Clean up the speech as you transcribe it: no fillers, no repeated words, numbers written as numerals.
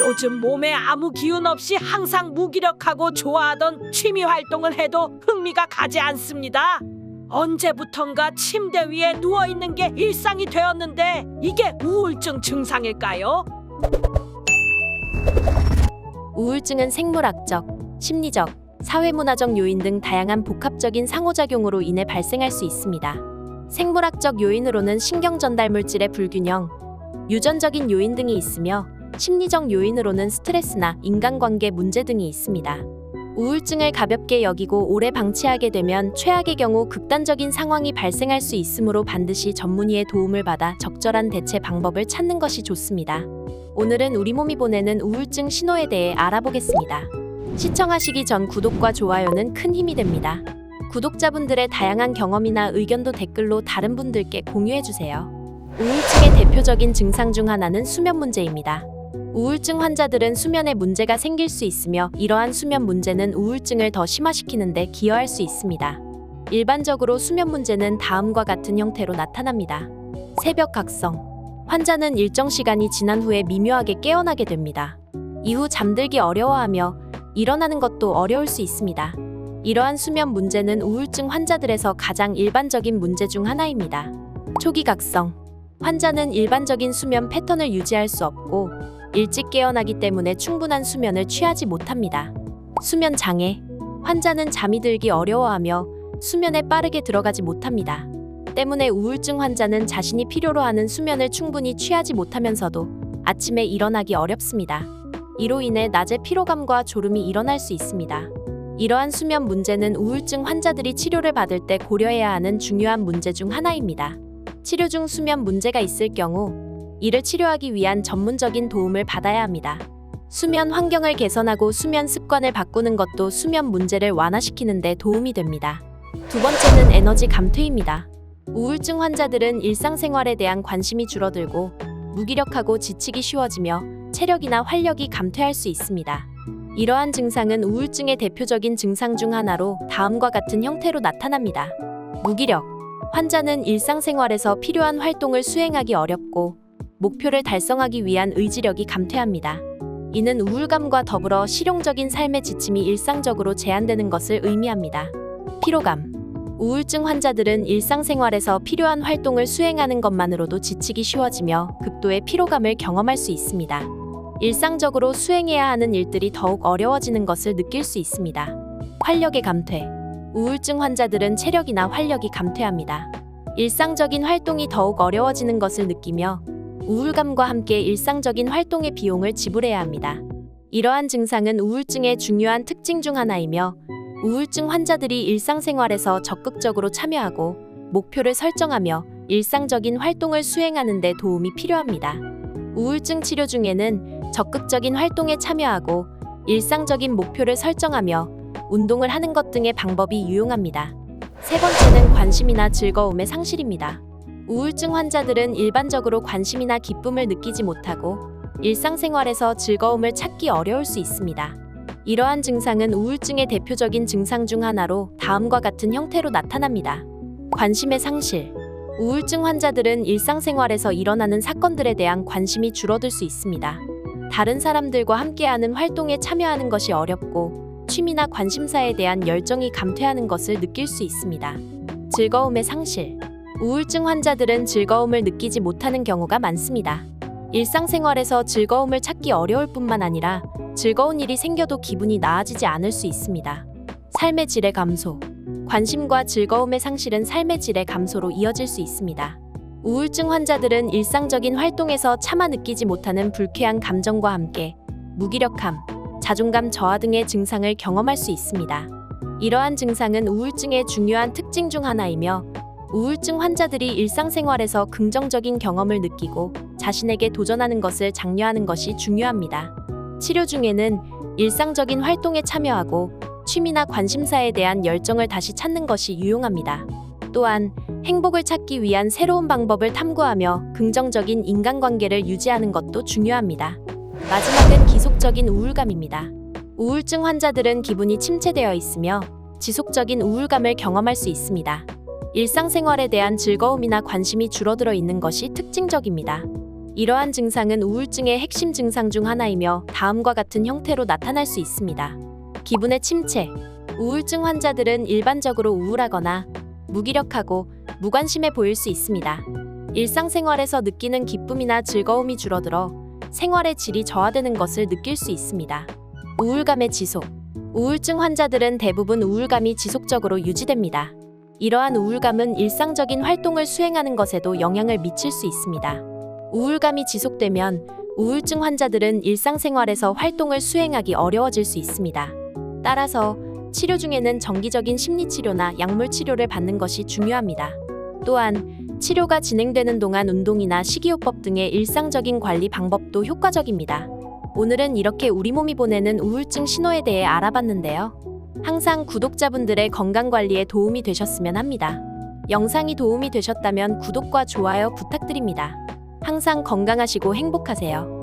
요즘 몸에 아무 기운 없이 항상 무기력하고 좋아하던 취미 활동을 해도 흥미가 가지 않습니다. 언제부턴가 침대 위에 누워있는 게 일상이 되었는데 이게 우울증 증상일까요? 우울증은 생물학적, 심리적, 사회문화적 요인 등 다양한 복합적인 상호작용으로 인해 발생할 수 있습니다. 생물학적 요인으로는 신경전달물질의 불균형, 유전적인 요인 등이 있으며 심리적 요인으로는 스트레스나 인간관계 문제 등이 있습니다. 우울증을 가볍게 여기고 오래 방치하게 되면 최악의 경우 극단적인 상황이 발생할 수 있으므로 반드시 전문의의 도움을 받아 적절한 대체 방법을 찾는 것이 좋습니다. 오늘은 우리 몸이 보내는 우울증 신호에 대해 알아보겠습니다. 시청하시기 전 구독과 좋아요는 큰 힘이 됩니다. 구독자분들의 다양한 경험이나 의견도 댓글로 다른 분들께 공유해주세요. 우울증의 대표적인 증상 중 하나는 수면 문제입니다. 우울증 환자들은 수면에 문제가 생길 수 있으며 이러한 수면 문제는 우울증을 더 심화시키는 데 기여할 수 있습니다. 일반적으로 수면 문제는 다음과 같은 형태로 나타납니다. 새벽 각성. 환자는 일정 시간이 지난 후에 미묘하게 깨어나게 됩니다. 이후 잠들기 어려워하며 일어나는 것도 어려울 수 있습니다. 이러한 수면 문제는 우울증 환자들에서 가장 일반적인 문제 중 하나입니다. 초기 각성. 환자는 일반적인 수면 패턴을 유지할 수 없고 일찍 깨어나기 때문에 충분한 수면을 취하지 못합니다. 수면 장애. 환자는 잠이 들기 어려워하며 수면에 빠르게 들어가지 못합니다. 때문에 우울증 환자는 자신이 필요로 하는 수면을 충분히 취하지 못하면서도 아침에 일어나기 어렵습니다. 이로 인해 낮에 피로감과 졸음이 일어날 수 있습니다. 이러한 수면 문제는 우울증 환자들이 치료를 받을 때 고려해야 하는 중요한 문제 중 하나입니다. 치료 중 수면 문제가 있을 경우 이를 치료하기 위한 전문적인 도움을 받아야 합니다. 수면 환경을 개선하고 수면 습관을 바꾸는 것도 수면 문제를 완화시키는 데 도움이 됩니다. 두 번째는 에너지 감퇴입니다. 우울증 환자들은 일상생활에 대한 관심이 줄어들고 무기력하고 지치기 쉬워지며 체력이나 활력이 감퇴할 수 있습니다. 이러한 증상은 우울증의 대표적인 증상 중 하나로 다음과 같은 형태로 나타납니다. 무기력. 환자는 일상생활에서 필요한 활동을 수행하기 어렵고 목표를 달성하기 위한 의지력이 감퇴합니다. 이는 우울감과 더불어 실용적인 삶의 지침이 일상적으로 제한되는 것을 의미합니다. 피로감. 우울증 환자들은 일상생활에서 필요한 활동을 수행하는 것만으로도 지치기 쉬워지며 극도의 피로감을 경험할 수 있습니다. 일상적으로 수행해야 하는 일들이 더욱 어려워지는 것을 느낄 수 있습니다. 활력의 감퇴. 우울증 환자들은 체력이나 활력이 감퇴합니다. 일상적인 활동이 더욱 어려워지는 것을 느끼며 우울감과 함께 일상적인 활동의 비용을 지불해야 합니다. 이러한 증상은 우울증의 중요한 특징 중 하나이며 우울증 환자들이 일상생활에서 적극적으로 참여하고 목표를 설정하며 일상적인 활동을 수행하는 데 도움이 필요합니다. 우울증 치료 중에는 적극적인 활동에 참여하고 일상적인 목표를 설정하며 운동을 하는 것 등의 방법이 유용합니다. 세 번째는 관심이나 즐거움의 상실입니다. 우울증 환자들은 일반적으로 관심이나 기쁨을 느끼지 못하고 일상생활에서 즐거움을 찾기 어려울 수 있습니다. 이러한 증상은 우울증의 대표적인 증상 중 하나로 다음과 같은 형태로 나타납니다. 관심의 상실. 우울증 환자들은 일상생활에서 일어나는 사건들에 대한 관심이 줄어들 수 있습니다. 다른 사람들과 함께하는 활동에 참여하는 것이 어렵고 취미나 관심사에 대한 열정이 감퇴하는 것을 느낄 수 있습니다. 즐거움의 상실. 우울증 환자들은 즐거움을 느끼지 못하는 경우가 많습니다. 일상생활에서 즐거움을 찾기 어려울 뿐만 아니라 즐거운 일이 생겨도 기분이 나아지지 않을 수 있습니다. 삶의 질의 감소. 관심과 즐거움의 상실은 삶의 질의 감소로 이어질 수 있습니다. 우울증 환자들은 일상적인 활동에서 차마 느끼지 못하는 불쾌한 감정과 함께 무기력함, 자존감 저하 등의 증상을 경험할 수 있습니다. 이러한 증상은 우울증의 중요한 특징 중 하나이며 우울증 환자들이 일상생활에서 긍정적인 경험을 느끼고 자신에게 도전하는 것을 장려하는 것이 중요합니다. 치료 중에는 일상적인 활동에 참여하고 취미나 관심사에 대한 열정을 다시 찾는 것이 유용합니다. 또한 행복을 찾기 위한 새로운 방법을 탐구하며 긍정적인 인간관계를 유지하는 것도 중요합니다. 마지막은 지속적인 우울감입니다. 우울증 환자들은 기분이 침체되어 있으며 지속적인 우울감을 경험할 수 있습니다. 일상생활에 대한 즐거움이나 관심이 줄어들어 있는 것이 특징적입니다. 이러한 증상은 우울증의 핵심 증상 중 하나이며 다음과 같은 형태로 나타날 수 있습니다. 기분의 침체. 우울증 환자들은 일반적으로 우울하거나 무기력하고 무관심해 보일 수 있습니다. 일상생활에서 느끼는 기쁨이나 즐거움이 줄어들어 생활의 질이 저하되는 것을 느낄 수 있습니다. 우울감의 지속. 우울증 환자들은 대부분 우울감이 지속적으로 유지됩니다. 이러한 우울감은 일상적인 활동을 수행하는 것에도 영향을 미칠 수 있습니다. 우울감이 지속되면 우울증 환자들은 일상생활에서 활동을 수행하기 어려워질 수 있습니다. 따라서 치료 중에는 정기적인 심리치료나 약물치료를 받는 것이 중요합니다. 또한 치료가 진행되는 동안 운동이나 식이요법 등의 일상적인 관리 방법도 효과적입니다. 오늘은 이렇게 우리 몸이 보내는 우울증 신호에 대해 알아봤는데요. 항상 구독자분들의 건강관리에 도움이 되셨으면 합니다. 영상이 도움이 되셨다면 구독과 좋아요 부탁드립니다. 항상 건강하시고 행복하세요.